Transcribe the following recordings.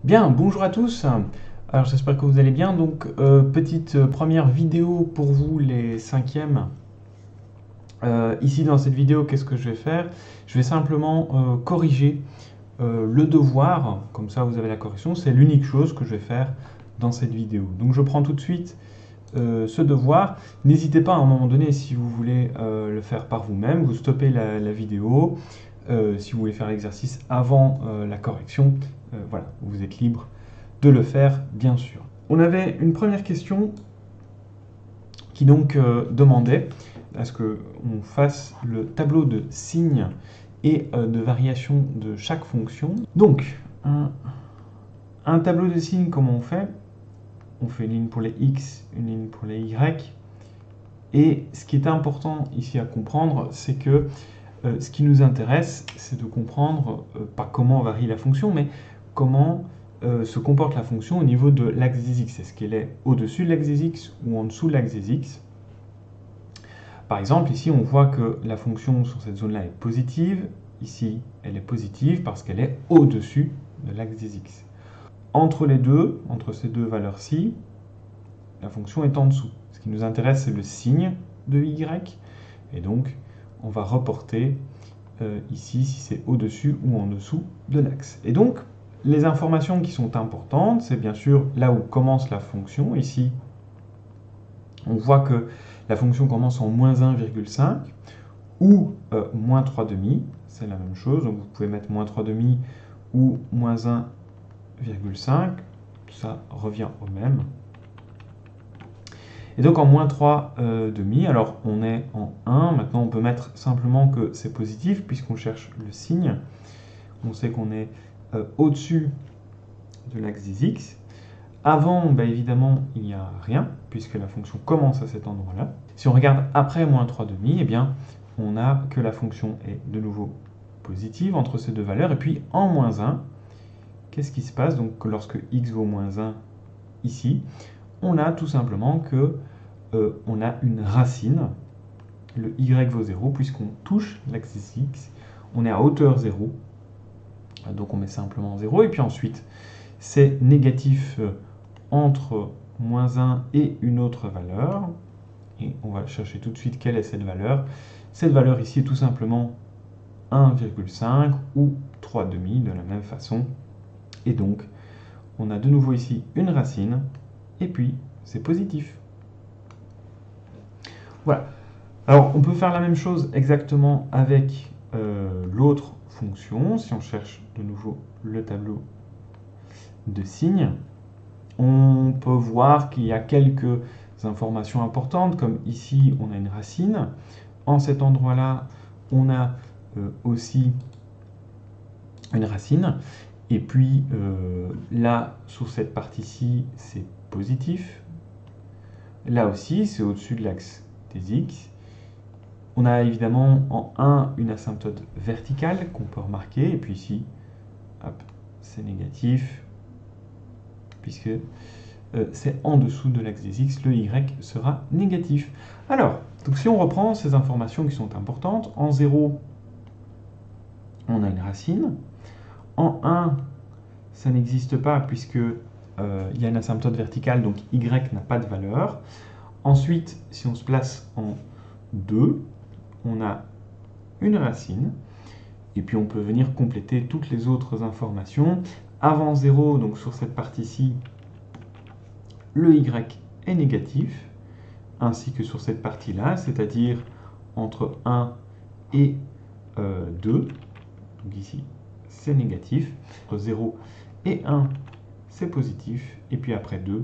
Bien, bonjour à tous. Alors j'espère que vous allez bien. Donc petite première vidéo pour vous les cinquièmes. Ici dans cette vidéo, qu'est-ce que je vais faire? Je vais simplement corriger le devoir. Comme ça vous avez la correction. C'est l'unique chose que je vais faire dans cette vidéo. Donc je prends tout de suite ce devoir. N'hésitez pas à un moment donné, si vous voulez le faire par vous-même, vous stoppez la vidéo. Si vous voulez faire l'exercice avant la correction, voilà, vous êtes libre de le faire, bien sûr. On avait une première question qui donc demandait à ce qu'on fasse le tableau de signes et de variation de chaque fonction. Donc, un tableau de signes, comment on fait? On fait une ligne pour les x, une ligne pour les y. Et ce qui est important ici à comprendre, c'est que ce qui nous intéresse, c'est de comprendre pas comment varie la fonction, mais comment se comporte la fonction au niveau de l'axe des x. Est-ce qu'elle est au-dessus de l'axe des x ou en dessous de l'axe des x? Par exemple, ici, on voit que la fonction sur cette zone-là est positive. Ici, elle est positive parce qu'elle est au-dessus de l'axe des x. Entre les deux, entre ces deux valeurs-ci, la fonction est en dessous. Ce qui nous intéresse, c'est le signe de y. Et donc, on va reporter ici si c'est au-dessus ou en dessous de l'axe. Et donc, les informations qui sont importantes, c'est bien sûr là où commence la fonction. Ici, on voit que la fonction commence en moins 1,5 ou moins 3 demi. C'est la même chose, donc vous pouvez mettre moins 3 demi ou moins 1,5. Ça revient au même. Et donc en moins 3 demi, alors on est en 1. Maintenant, on peut mettre simplement que c'est positif puisqu'on cherche le signe. On sait qu'on est au-dessus de l'axe des x. Avant, bah, évidemment, il n'y a rien, puisque la fonction commence à cet endroit-là. Si on regarde après moins 3 demi, eh bien, on a que la fonction est de nouveau positive entre ces deux valeurs. Et puis en moins 1, qu'est-ce qui se passe? Donc lorsque x vaut moins 1 ici, on a tout simplement que on a une racine. Le y vaut 0, puisqu'on touche l'axe des x. On est à hauteur 0. Donc on met simplement 0. Et puis ensuite, c'est négatif entre moins 1 et une autre valeur. Et on va chercher tout de suite quelle est cette valeur. Cette valeur ici est tout simplement 1,5 ou 3 demi de la même façon. Et donc, on a de nouveau ici une racine. Et puis, c'est positif. Voilà. Alors, on peut faire la même chose exactement avec l'autre fonction. Si on cherche de nouveau le tableau de signes, on peut voir qu'il y a quelques informations importantes, comme ici, on a une racine. En cet endroit-là, on a aussi une racine. Et puis, là, sur cette partie-ci, c'est positif. Là aussi, c'est au-dessus de l'axe des x. On a évidemment en 1 une asymptote verticale qu'on peut remarquer. Et puis ici, c'est négatif, puisque c'est en dessous de l'axe des x, le y sera négatif. Alors, donc si on reprend ces informations qui sont importantes, en 0, on a une racine. En 1, ça n'existe pas puisque il y a une asymptote verticale, donc y n'a pas de valeur. Ensuite, si on se place en 2, on a une racine. Et puis on peut venir compléter toutes les autres informations. Avant 0, donc sur cette partie-ci, le y est négatif, ainsi que sur cette partie-là, c'est-à-dire entre 1 et 2. Donc ici, c'est négatif. Entre 0 et 1, c'est positif. Et puis après 2,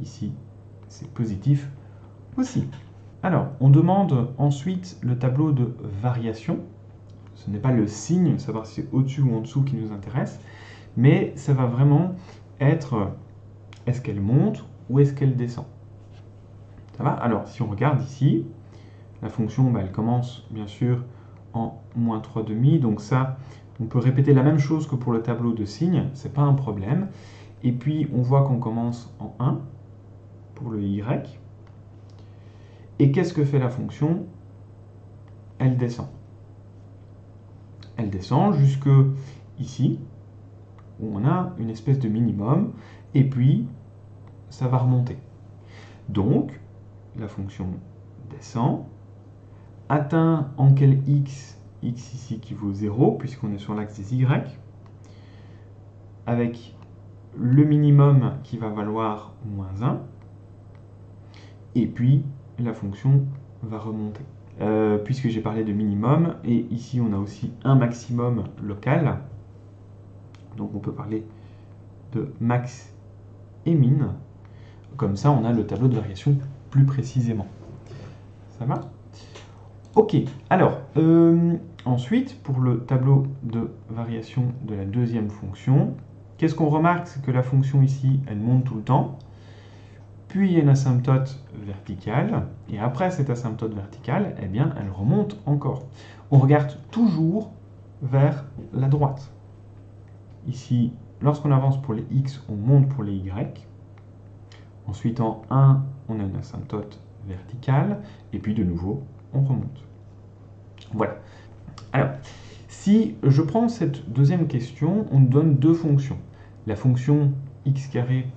ici, c'est positif aussi. Alors, on demande ensuite le tableau de variation. Ce n'est pas le signe, savoir si c'est au-dessus ou en dessous qui nous intéresse, mais ça va vraiment être est-ce qu'elle monte ou est-ce qu'elle descend. Ça va? Alors, si on regarde ici, la fonction, bah, elle commence bien sûr en moins 3 demi, donc ça, on peut répéter la même chose que pour le tableau de signes, c'est pas un problème. Et puis, on voit qu'on commence en 1 pour le y. Et qu'est-ce que fait la fonction? Elle descend. Elle descend jusque ici, où on a une espèce de minimum, et puis ça va remonter. Donc, la fonction descend, atteint en quel x ici qui vaut 0, puisqu'on est sur l'axe des y, avec le minimum qui va valoir moins 1, et puis la fonction va remonter. Puisque j'ai parlé de minimum, et ici on a aussi un maximum local, donc on peut parler de max et min, comme ça on a le tableau de variation plus précisément. Ça va? Ok, alors, ensuite, pour le tableau de variation de la deuxième fonction, qu'est-ce qu'on remarque? C'est que la fonction ici, elle monte tout le temps, puis il y a une asymptote verticale, et après cette asymptote verticale, eh bien, elle remonte encore. On regarde toujours vers la droite. Ici, lorsqu'on avance pour les x, on monte pour les y. Ensuite, en 1, on a une asymptote verticale, et puis de nouveau, on remonte. Voilà. Alors, si je prends cette deuxième question, on nous donne deux fonctions. La fonction x carré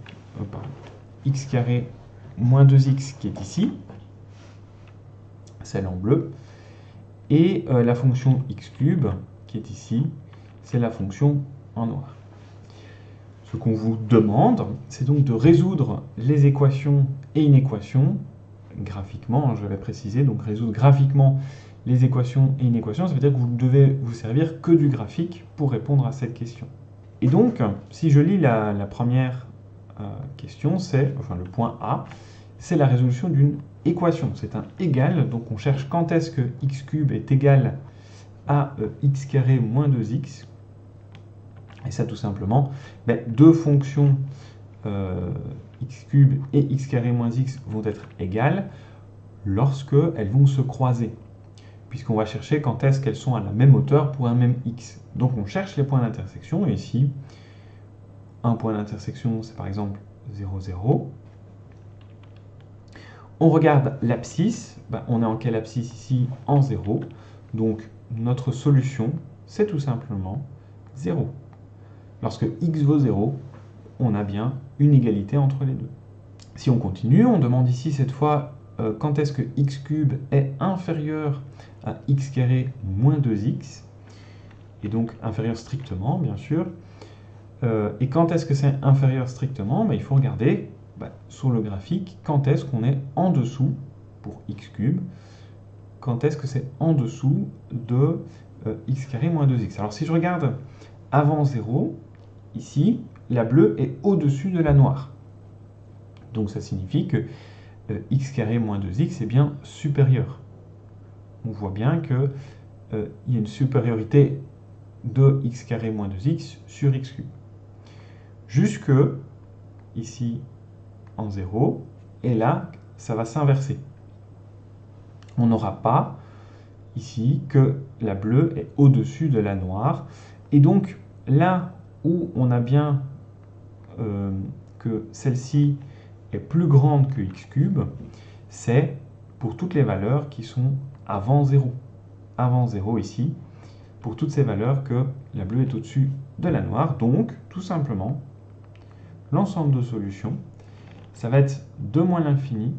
moins 2x qui est ici, celle en bleu, et la fonction x cube qui est ici, c'est la fonction en noir. Ce qu'on vous demande, c'est donc de résoudre les équations et une équation graphiquement, je l'avais précisé, donc résoudre graphiquement les équations et une équation, ça veut dire que vous ne devez vous servir que du graphique pour répondre à cette question. Et donc, si je lis la première question, c'est, enfin le point A, c'est la résolution d'une équation. C'est un égal, donc on cherche quand est-ce que x cube est égal à x carré moins 2x. Et ça tout simplement, deux fonctions x cube et x carré moins x vont être égales lorsque elles vont se croiser, puisqu'on va chercher quand est-ce qu'elles sont à la même hauteur pour un même x. Donc on cherche les points d'intersection, et ici, un point d'intersection, c'est par exemple 0, 0. On regarde l'abscisse, on est en quelle abscisse ici? En 0. Donc notre solution, c'est tout simplement 0. Lorsque x vaut 0, on a bien une égalité entre les deux. Si on continue, on demande ici cette fois quand est-ce que x cube est inférieur à x carré moins 2x, et donc inférieur strictement, bien sûr. Et quand est-ce que c'est inférieur strictement? Il faut regarder sur le graphique quand est-ce qu'on est en dessous, pour x cube, quand est-ce que c'est en dessous de x carré moins 2x. Alors si je regarde avant 0, ici, la bleue est au-dessus de la noire. Donc ça signifie que x carré moins 2x est bien supérieur. On voit bien qu'il y a une supériorité de x carré moins 2x sur x cube. Jusque ici en 0, et là, ça va s'inverser. On n'aura pas ici que la bleue est au-dessus de la noire. Et donc, là où on a bien que celle-ci est plus grande que x cube, c'est pour toutes les valeurs qui sont avant 0. Avant 0 ici, pour toutes ces valeurs que la bleue est au-dessus de la noire. Donc, tout simplement, l'ensemble de solutions, ça va être de moins l'infini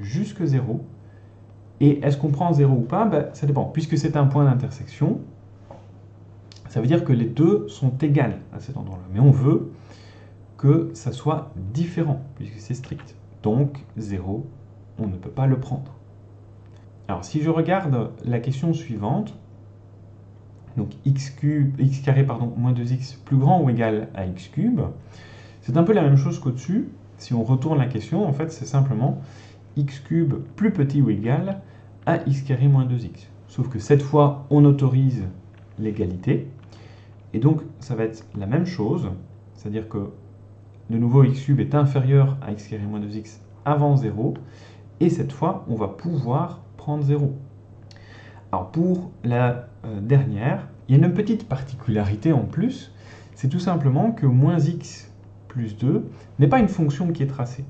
jusque 0. Et est-ce qu'on prend 0 ou pas? Ça dépend. Puisque c'est un point d'intersection, ça veut dire que les deux sont égales à cet endroit-là. Mais on veut que ça soit différent, puisque c'est strict. Donc, 0, on ne peut pas le prendre. Alors, si je regarde la question suivante, donc x carré moins 2x plus grand ou égal à x cube, c'est un peu la même chose qu'au-dessus. Si on retourne la question, en fait, c'est simplement x cube plus petit ou égal à x carré moins 2x. Sauf que cette fois, on autorise l'égalité. Et donc, ça va être la même chose. C'est-à-dire que, de nouveau, x cube est inférieur à x carré moins 2x avant 0. Et cette fois, on va pouvoir prendre 0. Alors, pour la dernière, il y a une petite particularité en plus. C'est tout simplement que moins x plus 2 n'est pas une fonction qui est tracée.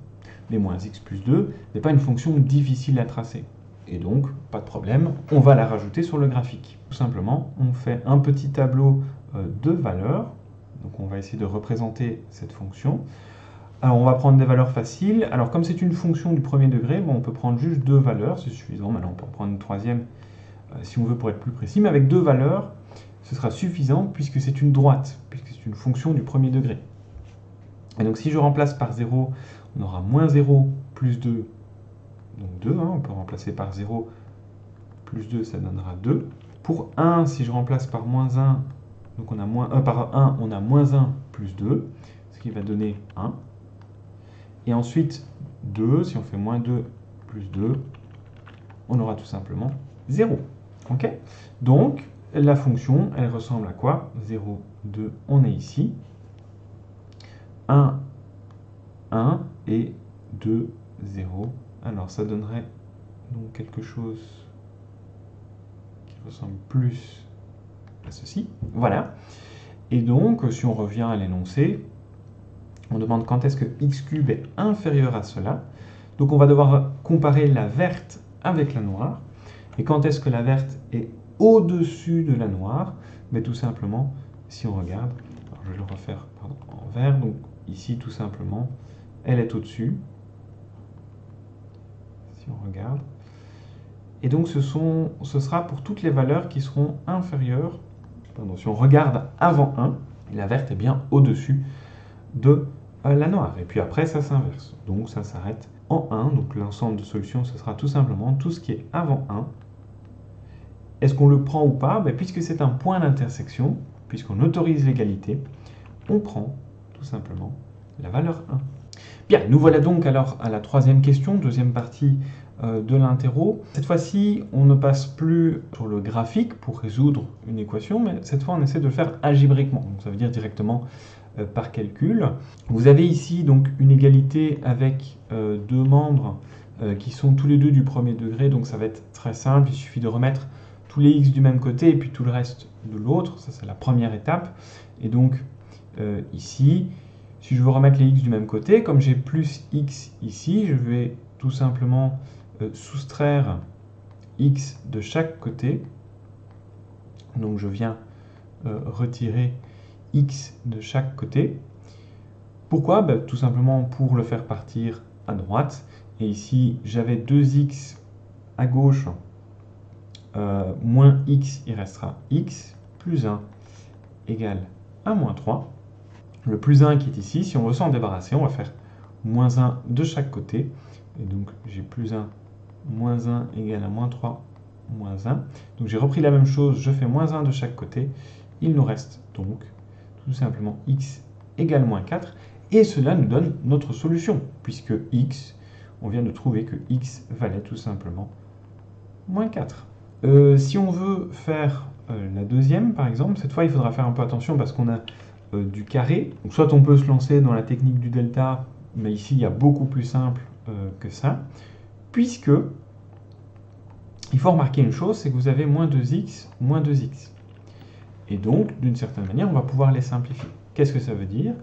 Mais moins x plus 2 n'est pas une fonction difficile à tracer. Et donc, pas de problème, on va la rajouter sur le graphique. Tout simplement, on fait un petit tableau de valeurs. Donc on va essayer de représenter cette fonction. Alors on va prendre des valeurs faciles. Alors comme c'est une fonction du premier degré, bon, on peut prendre juste 2 valeurs, c'est suffisant. Maintenant on peut en prendre une troisième si on veut pour être plus précis, mais avec 2 valeurs, ce sera suffisant puisque c'est une droite, puisque c'est une fonction du premier degré. Et donc si je remplace par 0, on aura moins 0 plus 2, donc 2, on peut remplacer par 0 plus 2, ça donnera 2. Pour 1, si je remplace par moins 1, donc on a par 1, on a moins 1 plus 2, ce qui va donner 1. Et ensuite, 2, si on fait moins 2 plus 2, on aura tout simplement 0. Ok? Donc, la fonction, elle ressemble à quoi? 0, 2, on est ici. 1, 1 et 2, 0. Alors, ça donnerait donc quelque chose qui ressemble plus à ceci. Voilà. Et donc, si on revient à l'énoncé, on demande quand est-ce que x cube est inférieur à cela. Donc, on va devoir comparer la verte avec la noire. Et quand est-ce que la verte est au-dessus de la noire? Mais tout simplement, si on regarde, alors je vais le refaire en vert, donc ici tout simplement, elle est au-dessus. Si on regarde. Et donc ce sera pour toutes les valeurs qui seront inférieures. Pardon, si on regarde avant 1, la verte est bien au-dessus de la noire. Et puis après, ça s'inverse. Donc ça s'arrête en 1. Donc l'ensemble de solutions, ce sera tout simplement tout ce qui est avant 1. Est-ce qu'on le prend ou pas? Puisque c'est un point d'intersection, puisqu'on autorise l'égalité, on prend tout simplement la valeur 1. Bien, nous voilà donc alors à la troisième question, deuxième partie de l'interro. Cette fois-ci, on ne passe plus sur le graphique pour résoudre une équation, mais cette fois on essaie de le faire algébriquement, donc ça veut dire directement par calcul. Vous avez ici donc une égalité avec deux membres qui sont tous les deux du premier degré, donc ça va être très simple, il suffit de remettre tous les x du même côté et puis tout le reste de l'autre, ça c'est la première étape. Et donc ici, si je veux remettre les x du même côté, comme j'ai plus x ici, je vais tout simplement soustraire x de chaque côté. Donc je viens retirer x de chaque côté. Pourquoi? Tout simplement pour le faire partir à droite. Et ici, j'avais 2x à gauche, moins x, il restera x, plus 1 égale à moins 3. Le plus 1 qui est ici, si on veut s'en débarrasser, on va faire moins 1 de chaque côté. Et donc j'ai plus 1, moins 1 égale à moins 3, moins 1. Donc j'ai repris la même chose, je fais moins 1 de chaque côté. Il nous reste donc tout simplement x égale moins 4. Et cela nous donne notre solution, puisque x, on vient de trouver que x valait tout simplement moins 4. Si on veut faire la deuxième, par exemple, cette fois il faudra faire un peu attention parce qu'on a du carré. Donc, soit on peut se lancer dans la technique du delta, mais ici il y a beaucoup plus simple que ça, puisque il faut remarquer une chose, c'est que vous avez moins 2x, moins 2x. Et donc, d'une certaine manière, on va pouvoir les simplifier. Qu'est-ce que ça veut dire?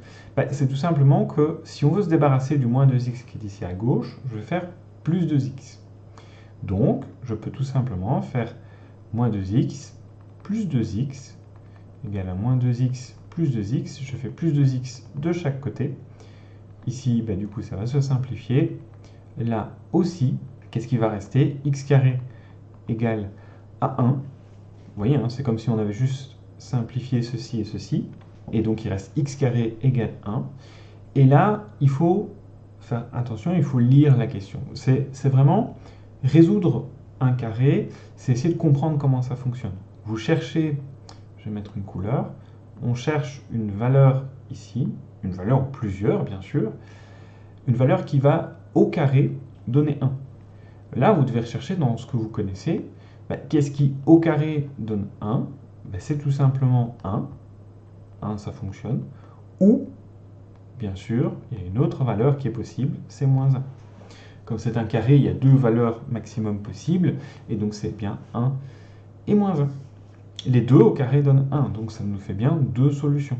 C'est tout simplement que si on veut se débarrasser du moins 2x qui est ici à gauche, je vais faire plus 2x. Donc, je peux tout simplement faire moins 2x plus 2x égale à moins 2x plus 2x. Je fais plus 2x de chaque côté. Ici, du coup, ça va se simplifier. Là aussi, qu'est-ce qui va rester? X carré égale à 1. Vous voyez, c'est comme si on avait juste simplifié ceci et ceci. Et donc, il reste x carré égale 1. Et là, il faut faire attention, il faut lire la question. C'est vraiment résoudre un carré, c'est essayer de comprendre comment ça fonctionne. Vous cherchez, je vais mettre une couleur, on cherche une valeur ici, une valeur ou plusieurs bien sûr, une valeur qui va au carré donner 1. Là, vous devez rechercher dans ce que vous connaissez, qu'est-ce qui au carré donne 1? C'est tout simplement 1. 1, ça fonctionne. Ou, bien sûr, il y a une autre valeur qui est possible, c'est moins 1. Comme c'est un carré, il y a deux valeurs maximum possibles, et donc c'est bien 1 et moins 1. Les deux au carré donnent 1, donc ça nous fait bien deux solutions.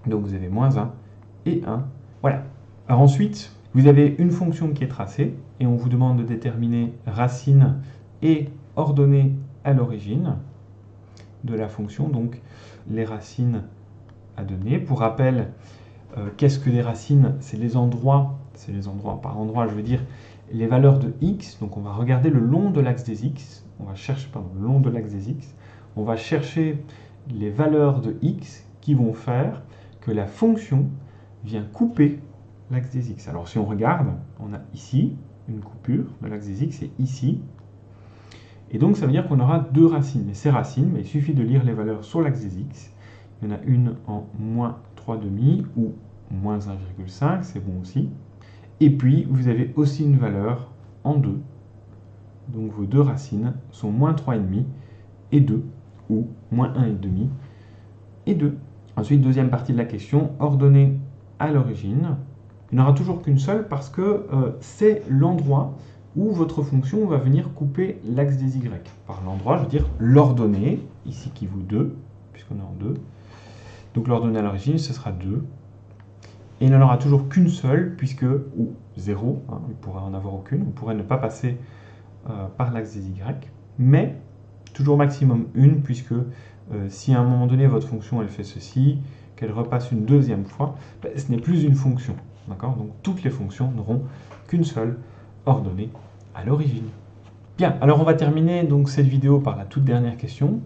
Donc vous avez moins 1 et 1. Voilà. Alors ensuite, vous avez une fonction qui est tracée, et on vous demande de déterminer racine et ordonnée à l'origine de la fonction. Donc les racines à donner. Pour rappel, qu'est-ce que les racines? C'est les endroits, par endroit je veux dire les valeurs de x, donc on va regarder le long de l'axe des x, on va chercher, le long de l'axe des x, on va chercher les valeurs de x qui vont faire que la fonction vient couper l'axe des x. Alors si on regarde, on a ici une coupure de l'axe des x et ici, et donc ça veut dire qu'on aura deux racines. Mais ces racines, il suffit de lire les valeurs sur l'axe des x, il y en a une en moins 3,5 ou moins 1,5, c'est bon aussi. Et puis, vous avez aussi une valeur en 2. Donc, vos deux racines sont moins 3,5 et 2, ou moins 1,5 et 2. Ensuite, deuxième partie de la question, ordonnée à l'origine. Il n'y en aura toujours qu'une seule parce que c'est l'endroit où votre fonction va venir couper l'axe des y. Par l'endroit, je veux dire l'ordonnée, ici qui vaut 2, puisqu'on est en 2. Donc, l'ordonnée à l'origine, ce sera 2. Et il n'y en aura toujours qu'une seule, puisque, ou 0, hein, il pourrait en avoir aucune, on pourrait ne pas passer par l'axe des y, mais toujours maximum une, puisque si à un moment donné votre fonction elle fait ceci, qu'elle repasse une deuxième fois, ce n'est plus une fonction. Donc toutes les fonctions n'auront qu'une seule ordonnée à l'origine. Bien, alors on va terminer donc cette vidéo par la toute dernière question,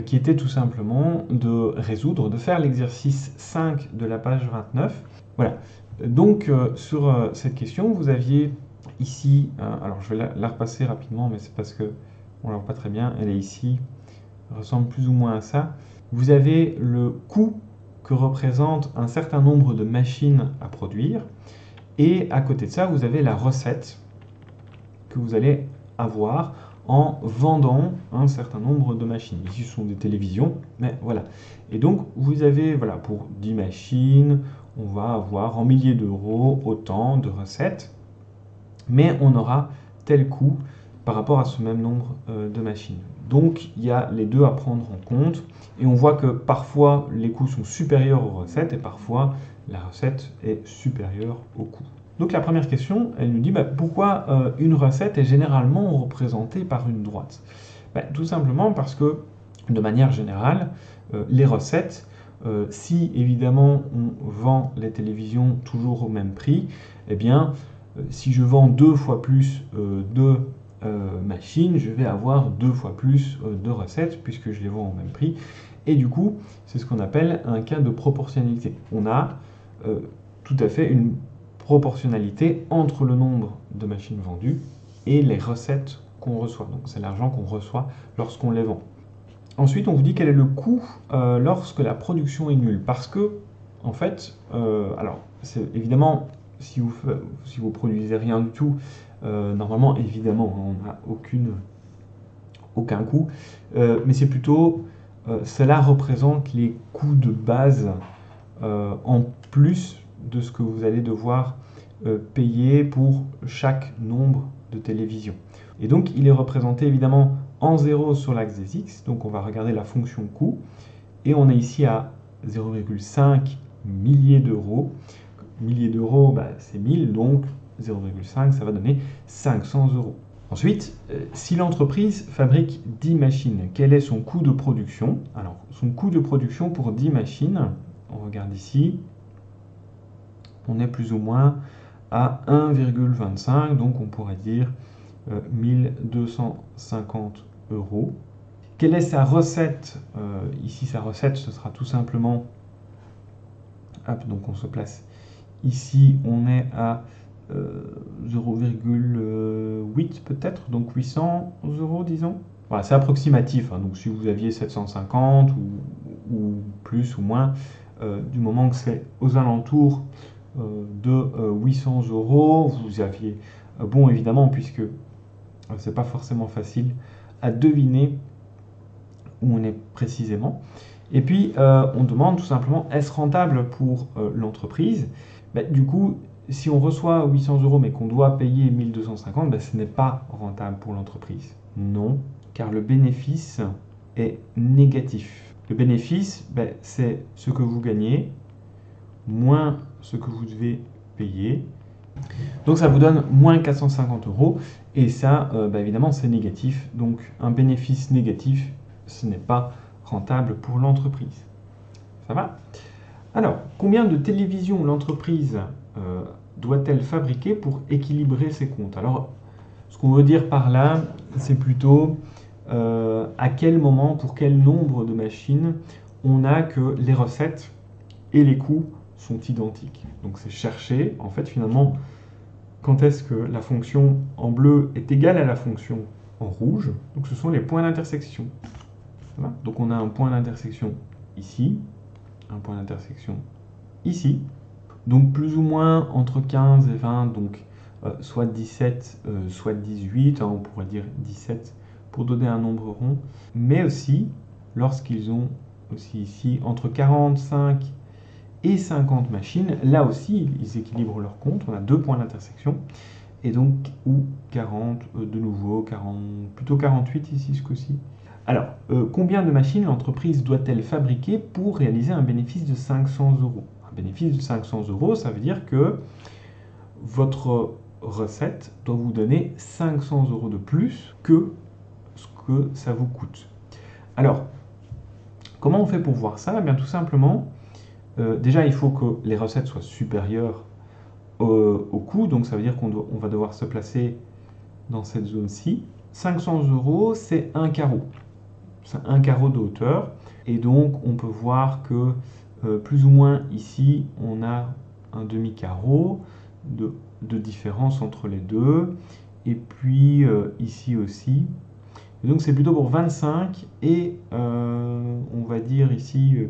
qui était tout simplement de résoudre, de faire l'exercice 5 de la page 29. Voilà, donc sur cette question, vous aviez ici, alors je vais la repasser rapidement, mais c'est parce que on la voit pas très bien, elle est ici, elle ressemble plus ou moins à ça. Vous avez le coût que représente un certain nombre de machines à produire, et à côté de ça, vous avez la recette que vous allez avoir en vendant un certain nombre de machines. Ici, ce sont des télévisions, mais voilà. Et donc, vous avez, voilà, pour 10 machines, on va avoir en milliers d'euros autant de recettes, mais on aura tel coût par rapport à ce même nombre de machines. Donc, il y a les deux à prendre en compte, et on voit que parfois, les coûts sont supérieurs aux recettes, et parfois, la recette est supérieure au coût. Donc la première question, elle nous dit pourquoi une recette est généralement représentée par une droite? Tout simplement parce que, de manière générale, les recettes, si évidemment on vend les télévisions toujours au même prix, eh bien, si je vends 2 fois plus de machines, je vais avoir 2 fois plus de recettes puisque je les vends au même prix. Et du coup, c'est ce qu'on appelle un cas de proportionnalité. On a tout à fait une proportionnalité entre le nombre de machines vendues et les recettes qu'on reçoit. Donc c'est l'argent qu'on reçoit lorsqu'on les vend. Ensuite, on vous dit quel est le coût lorsque la production est nulle. Parce que, en fait, alors, c'est évidemment, si vous produisez rien du tout, normalement, évidemment, on n'a aucun coût. Mais c'est plutôt, cela représente les coûts de base en plus de ce que vous allez devoir payer pour chaque nombre de télévisions. Et donc, il est représenté évidemment en 0 sur l'axe des x, donc on va regarder la fonction coût, et on est ici à 0,5 milliers d'euros. Milliers d'euros, c'est 1000, donc 0,5, ça va donner 500 euros. Ensuite, si l'entreprise fabrique 10 machines, quel est son coût de production? Alors, son coût de production pour 10 machines, on regarde ici, on est plus ou moins à 1,25, donc on pourrait dire 1250 euros. Quelle est sa recette? Ici, sa recette, ce sera tout simplement, hop, donc on se place ici, on est à 0,8 peut-être, donc 800 euros, disons. Voilà, c'est approximatif, hein, donc si vous aviez 750 ou plus ou moins, du moment que c'est aux alentours de 800 euros, vous aviez bon évidemment, puisque c'est pas forcément facile à deviner où on est précisément. Et puis on demande tout simplement, est-ce rentable pour l'entreprise? Du coup, si on reçoit 800 euros mais qu'on doit payer 1250, ce n'est pas rentable pour l'entreprise. Non, car le bénéfice est négatif. Le bénéfice, c'est ce que vous gagnez moins ce que vous devez payer. Donc ça vous donne moins 450 euros et ça, évidemment, c'est négatif. Donc un bénéfice négatif, ce n'est pas rentable pour l'entreprise. Ça va? Alors, combien de télévisions l'entreprise doit-elle fabriquer pour équilibrer ses comptes? Alors, ce qu'on veut dire par là, c'est plutôt à quel moment, pour quel nombre de machines, on a que les recettes et les coûts sont identiques. Donc c'est chercher, en fait, finalement, quand est-ce que la fonction en bleu est égale à la fonction en rouge. Donc ce sont les points d'intersection. Voilà. Donc on a un point d'intersection ici, un point d'intersection ici. Donc plus ou moins entre 15 et 20, donc soit 17, soit 18, on pourrait dire 17 pour donner un nombre rond, mais aussi lorsqu'ils ont aussi ici entre 45 et 50 machines, là aussi ils équilibrent leur compte, on a deux points d'intersection, et donc ou 40 de nouveau, 40, plutôt 48 ici ce coup-ci. Alors, combien de machines l'entreprise doit-elle fabriquer pour réaliser un bénéfice de 500 euros? Un bénéfice de 500 euros, ça veut dire que votre recette doit vous donner 500 euros de plus que ce que ça vous coûte. Alors, comment on fait pour voir ça? Eh bien, tout simplement, déjà, il faut que les recettes soient supérieures au coût, donc ça veut dire qu'on va devoir se placer dans cette zone-ci. 500 euros, c'est un carreau. C'est un carreau de hauteur. Et donc, on peut voir que plus ou moins ici, on a un demi-carreau de différence entre les deux. Et puis ici aussi. Et donc, c'est plutôt pour 25 et on va dire ici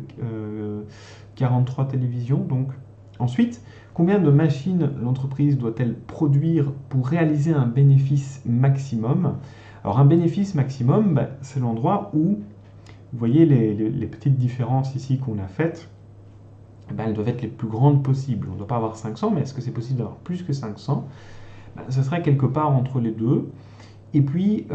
43 télévisions. Donc, ensuite, combien de machines l'entreprise doit-elle produire pour réaliser un bénéfice maximum? Alors un bénéfice maximum, c'est l'endroit où, vous voyez les petites différences ici qu'on a faites, elles doivent être les plus grandes possibles. On ne doit pas avoir 500, mais est-ce que c'est possible d'avoir plus que 500? Ce serait quelque part entre les deux. Et puis,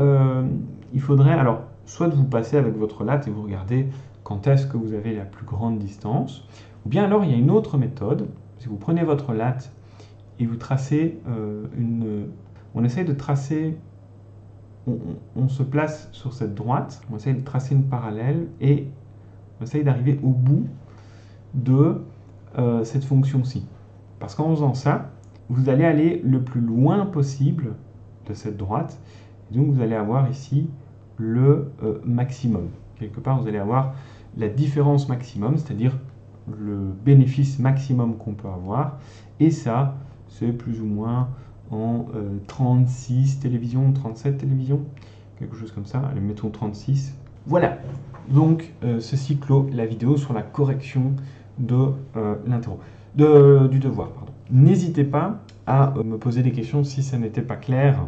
il faudrait, alors, soit vous passez avec votre latte et vous regardez quand est-ce que vous avez la plus grande distance, ou bien alors il y a une autre méthode. Si vous prenez votre latte et vous tracez on essaye de tracer, on se place sur cette droite, on essaye de tracer une parallèle et on essaye d'arriver au bout de cette fonction-ci. Parce qu'en faisant ça, vous allez aller le plus loin possible de cette droite. Et donc vous allez avoir ici le maximum. Quelque part, vous allez avoir la différence maximum, c'est-à-dire le bénéfice maximum qu'on peut avoir. Et ça, c'est plus ou moins en 36 télévisions, 37 télévisions, quelque chose comme ça. Allez, mettons 36. Voilà, donc ceci clôt la vidéo sur la correction de du devoir. N'hésitez pas à me poser des questions si ça n'était pas clair.